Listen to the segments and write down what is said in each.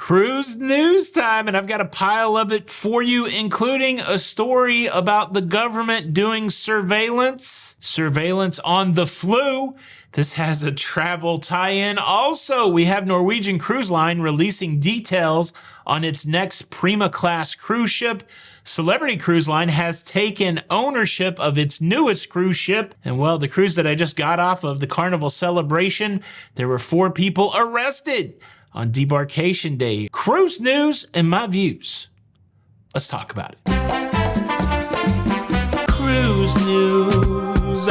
Cruise news time, and I've got a pile of it for you, including a story about the government doing surveillance on the flu. This has a travel tie-in. Also, we have Norwegian Cruise Line releasing details on its next Prima Class cruise ship. Celebrity Cruise Line has taken ownership of its newest cruise ship. And well, the cruise that I just got off of, the Carnival celebration, there were 4 people arrested on debarkation day. Cruise news and my views. Let's talk about it. Cruise news,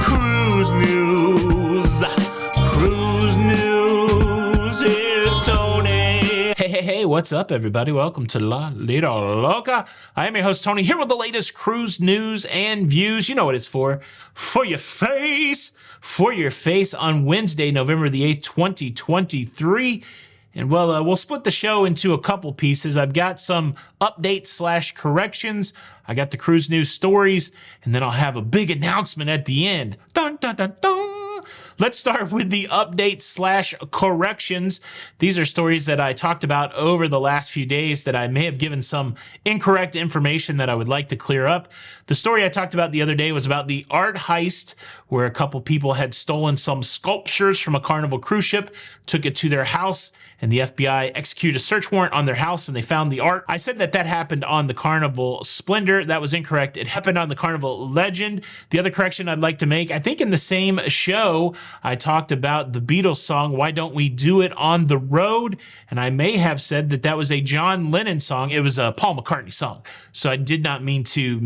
cruise news, cruise news. Here's Tony. Hey, what's up, everybody? Welcome to La Lita Loca. I am your host, Tony, here with the latest cruise news and views. You know what it's for. For your face. For your face on Wednesday, November the 8th, 2023. And well, we'll split the show into a couple pieces. I've got some updates / corrections. I got the cruise news stories, and then I'll have a big announcement at the end. Dun, dun, dun, dun. Let's start with the updates / corrections. These are stories that I talked about over the last few days that I may have given some incorrect information that I would like to clear up. The story I talked about the other day was about the art heist, where a couple people had stolen some sculptures from a Carnival cruise ship, took it to their house, and the FBI executed a search warrant on their house, and they found the art. I said that happened on the Carnival Splendor. That was incorrect. It happened on the Carnival Legend. The other correction I'd like to make, I think in the same show, I talked about the Beatles song, Why Don't We Do It on the Road? And I may have said that was a John Lennon song. It was a Paul McCartney song. So I did not mean to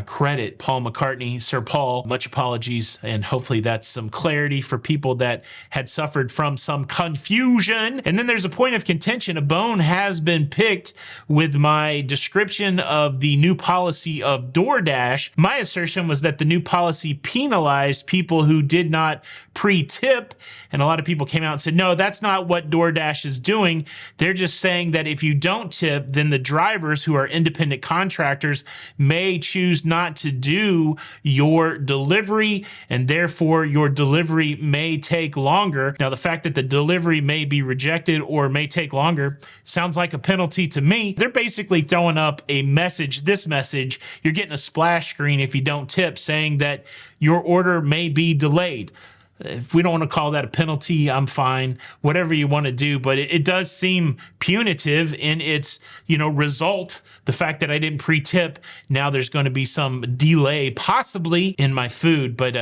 credit Paul McCartney, Sir Paul. Much apologies, and hopefully that's some clarity for people that had suffered from some confusion. And then there's a point of contention. A bone has been picked with my description of the new policy of DoorDash. My assertion was that the new policy penalized people who did not pre-tip, and a lot of people came out and said, no, that's not what DoorDash is doing. They're just saying that if you don't tip, then the drivers who are independent contractors may choose not to do your delivery, and therefore your delivery may take longer. Now, the fact that the delivery may be rejected or may take longer sounds like a penalty to me. They're basically throwing up a message, this message, you're getting a splash screen if you don't tip, saying that your order may be delayed. If we don't want to call that a penalty, I'm fine. Whatever you want to do, but it does seem punitive in its, result. The fact that I didn't pre-tip, now there's going to be some delay possibly in my food. But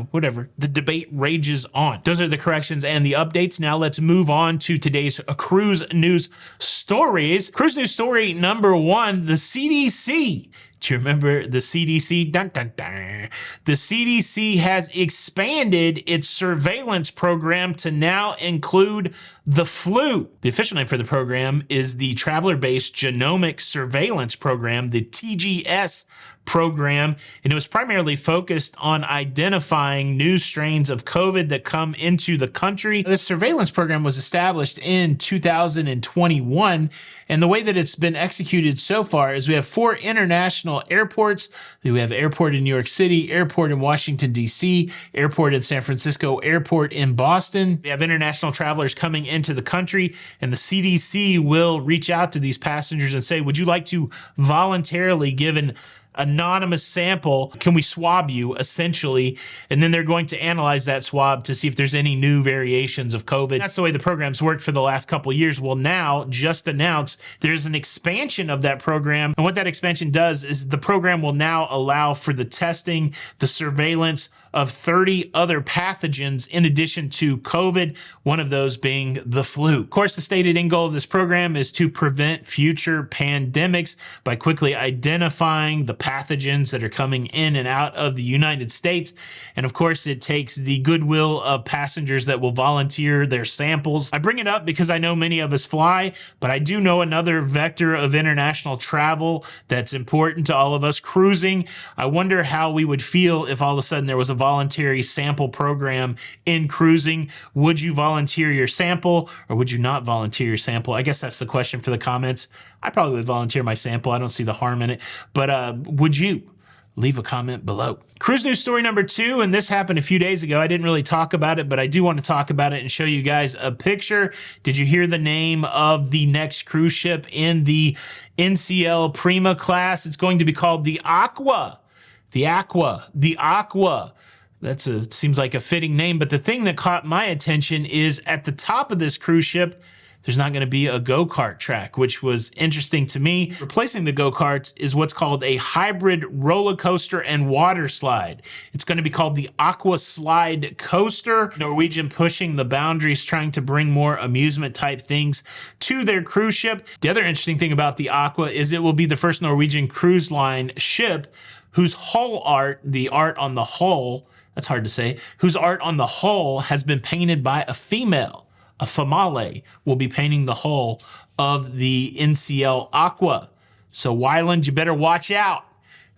whatever. The debate rages on. Those are the corrections and the updates. Now let's move on to today's cruise news stories. Cruise news story number 1, the CDC. Do you remember the CDC? Dun, dun, dun. The CDC has expanded its surveillance program to now include the flu. The official name for the program is the Traveler-Based Genomic Surveillance Program, the TGS program, and it was primarily focused on identifying new strains of COVID that come into the country. This surveillance program was established in 2021, and the way that it's been executed so far is we have 4 international airports. We have airport in New York City, airport in Washington, D.C., airport in San Francisco, airport in Boston. We have international travelers coming into the country, and the CDC will reach out to these passengers and say, would you like to voluntarily give an anonymous sample? Can we swab you, essentially? And then they're going to analyze that swab to see if there's any new variations of COVID. That's the way the program's worked for the last couple of years. Well, now, just announced, there's an expansion of that program. And what that expansion does is the program will now allow for the testing, the surveillance of 30 other pathogens in addition to COVID, one of those being the flu. Of course, the stated end goal of this program is to prevent future pandemics by quickly identifying the pathogens that are coming in and out of the United States. And of course, it takes the goodwill of passengers that will volunteer their samples. I bring it up because I know many of us fly, but I do know another vector of international travel that's important to all of us, cruising. I wonder how we would feel if all of a sudden there was a voluntary sample program in cruising. Would you volunteer your sample or would you not volunteer your sample? I guess that's the question for the comments. I probably would volunteer my sample. I don't see the harm in it. But would you? leave a comment below. Cruise news story number 2, and this happened a few days ago. I didn't really talk about it, but I do want to talk about it and show you guys a picture. Did you hear the name of the next cruise ship in the NCL Prima class? It's going to be called the Aqua. The Aqua. Seems like a fitting name, but the thing that caught my attention is at the top of this cruise ship, there's not going to be a go-kart track, which was interesting to me. Replacing the go-karts is what's called a hybrid roller coaster and water slide. It's going to be called the Aqua Slide Coaster. Norwegian pushing the boundaries, trying to bring more amusement type things to their cruise ship. The other interesting thing about the Aqua is it will be the first Norwegian cruise line ship whose hull art, the art on the hull, that's hard to say, whose art on the hull has been painted by a female. A female will be painting the hull of the NCL Aqua. So Wyland, you better watch out.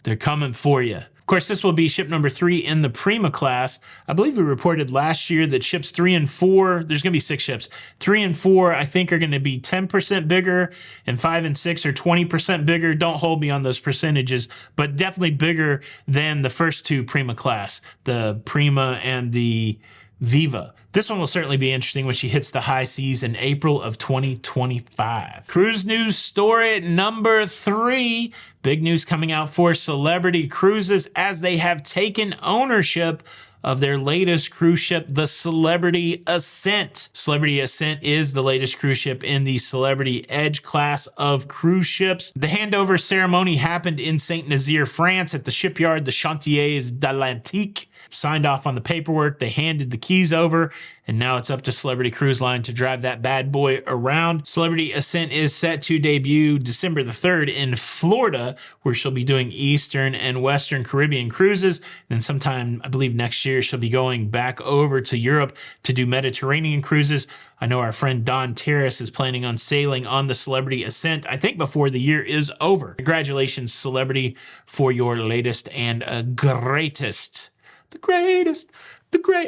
They're coming for you. Of course, this will be ship number 3 in the Prima class. I believe we reported last year that ships 3 and 4, there's going to be 6 ships. 3 and 4, I think, are going to be 10% bigger, and 5 and 6 are 20% bigger. Don't hold me on those percentages, but definitely bigger than the first 2 Prima class, the Prima and the Viva. This one will certainly be interesting when she hits the high seas in April of 2025. Cruise news story number 3. Big news coming out for Celebrity Cruises as they have taken ownership of their latest cruise ship, the Celebrity Ascent. Celebrity Ascent is the latest cruise ship in the Celebrity Edge class of cruise ships. The handover ceremony happened in Saint Nazaire, France at the shipyard, the Chantiers d'Atlantique. Signed off on the paperwork, they handed the keys over, and now it's up to Celebrity Cruise Line to drive that bad boy around. Celebrity Ascent is set to debut December the 3rd in Florida, where she'll be doing Eastern and Western Caribbean cruises. Then sometime, I believe next year, she'll be going back over to Europe to do Mediterranean cruises. I know our friend Don Terrace is planning on sailing on the Celebrity Ascent, I think before the year is over. Congratulations, Celebrity, for your latest and greatest.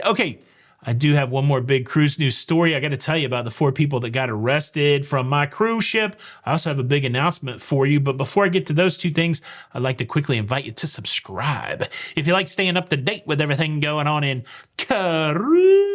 Okay, I do have one more big cruise news story. I got to tell you about the 4 people that got arrested from my cruise ship. I also have a big announcement for you, but before I get to those 2 things, I'd like to quickly invite you to subscribe. If you like staying up to date with everything going on in cruising,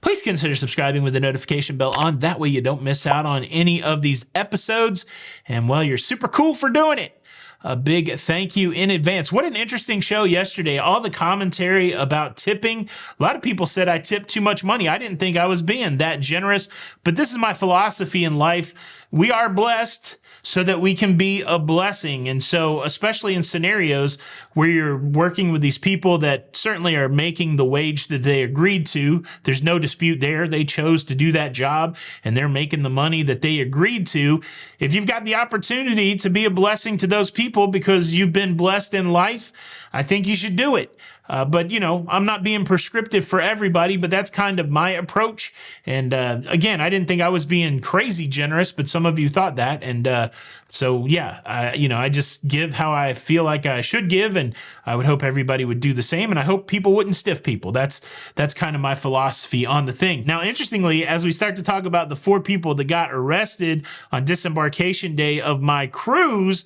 please consider subscribing with the notification bell on. That way you don't miss out on any of these episodes. And well, you're super cool for doing it. A big thank you in advance. What an interesting show yesterday. All the commentary about tipping. A lot of people said I tipped too much money. I didn't think I was being that generous, but this is my philosophy in life. We are blessed so that we can be a blessing. And so, especially in scenarios where you're working with these people that certainly are making the wage that they agreed to, there's no dispute there. They chose to do that job and they're making the money that they agreed to. If you've got the opportunity to be a blessing to those people because you've been blessed in life, I think you should do it. But, you know, I'm not being prescriptive for everybody, but that's kind of my approach. And again, I didn't think I was being crazy generous, but some of you thought that. And so, yeah, I just give how I feel like I should give. And I would hope everybody would do the same. And I hope people wouldn't stiff people. That's kind of my philosophy on the thing. Now, interestingly, as we start to talk about the 4 people that got arrested on disembarkation day of my cruise,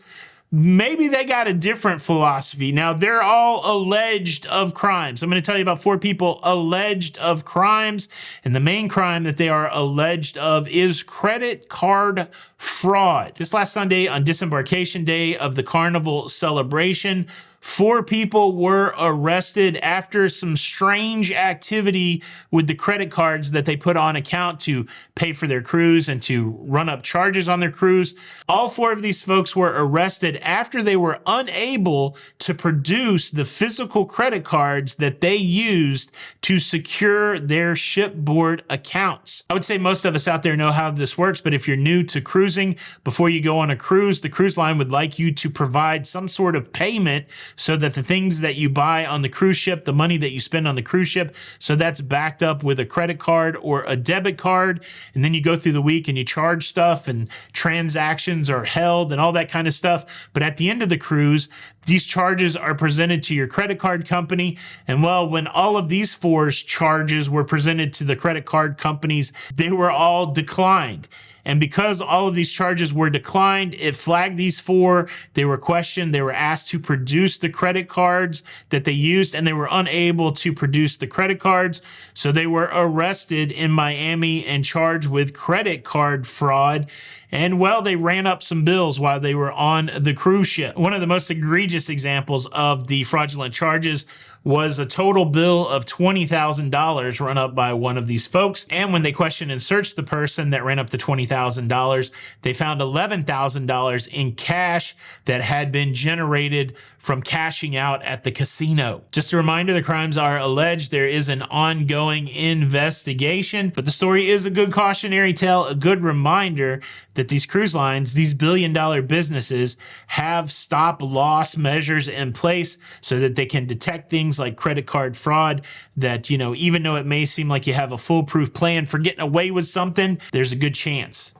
maybe they got a different philosophy. Now, they're all alleged of crimes. I'm going to tell you about 4 people alleged of crimes. And the main crime that they are alleged of is credit card fraud. This last Sunday on disembarkation day of the Carnival celebration, 4 people were arrested after some strange activity with the credit cards that they put on account to pay for their cruise and to run up charges on their cruise. All 4 of these folks were arrested after they were unable to produce the physical credit cards that they used to secure their shipboard accounts. I would say most of us out there know how this works, but if you're new to cruising, before you go on a cruise, the cruise line would like you to provide some sort of payment so that the things that you buy on the cruise ship, the money that you spend on the cruise ship, so that's backed up with a credit card or a debit card. And then you go through the week and you charge stuff and transactions are held and all that kind of stuff. But at the end of the cruise, These charges are presented to your credit card company. And well, when all of these four charges were presented to the credit card companies, they were all declined. And because all of these charges were declined, it flagged these four. They were questioned. They were asked to produce the credit cards that they used, and they were unable to produce the credit cards. So they were arrested in Miami and charged with credit card fraud. And well, they ran up some bills while they were on the cruise ship. One of the most egregious examples of the fraudulent charges was a total bill of $20,000 run up by one of these folks. And when they questioned and searched the person that ran up the $20,000, they found $11,000 in cash that had been generated from cashing out at the casino. Just a reminder, the crimes are alleged. There is an ongoing investigation, but the story is a good cautionary tale, a good reminder that these cruise lines, these billion-dollar businesses, have stop-loss measures in place so that they can detect things like credit card fraud that, you know, even though it may seem like you have a foolproof plan for getting away with something, there's a good chance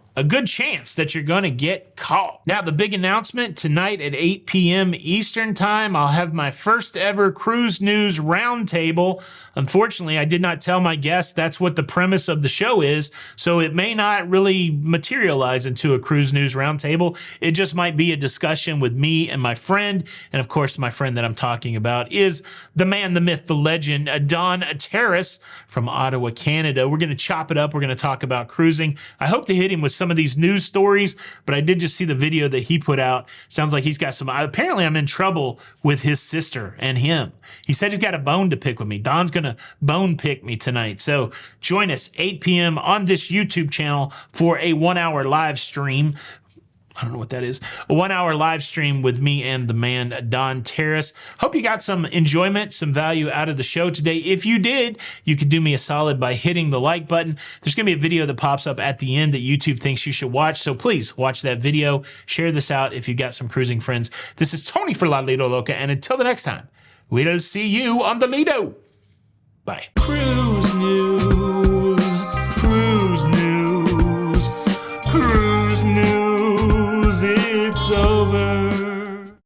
that you're going to get caught. Now, the big announcement tonight at 8 p.m. Eastern time, I'll have my first ever cruise news roundtable. Unfortunately, I did not tell my guests that's what the premise of the show is, so it may not really materialize into a cruise news roundtable. It just might be a discussion with me and my friend, and of course, my friend that I'm talking about is the man, the myth, the legend, Don Terrace from Ottawa, Canada. We're going to chop it up. We're going to talk about cruising. I hope to hit him with some of these news stories, but I did just see the video that he put out. Sounds like he's got some, apparently I'm in trouble with his sister and him. He said he's got a bone to pick with me. Don's going to bone pick me tonight. So join us 8 p.m. on this YouTube channel for a 1-hour live stream. I don't know what that is. A 1-hour live stream with me and the man, Don Terrace. Hope you got some enjoyment, some value out of the show today. If you did, you could do me a solid by hitting the like button. There's going to be a video that pops up at the end that YouTube thinks you should watch. So please watch that video. Share this out if you got some cruising friends. This is Tony for La Lido Loca. And until the next time, we'll see you on the Lido. Bye. Cruise news, cruise news, cruise news. It's over.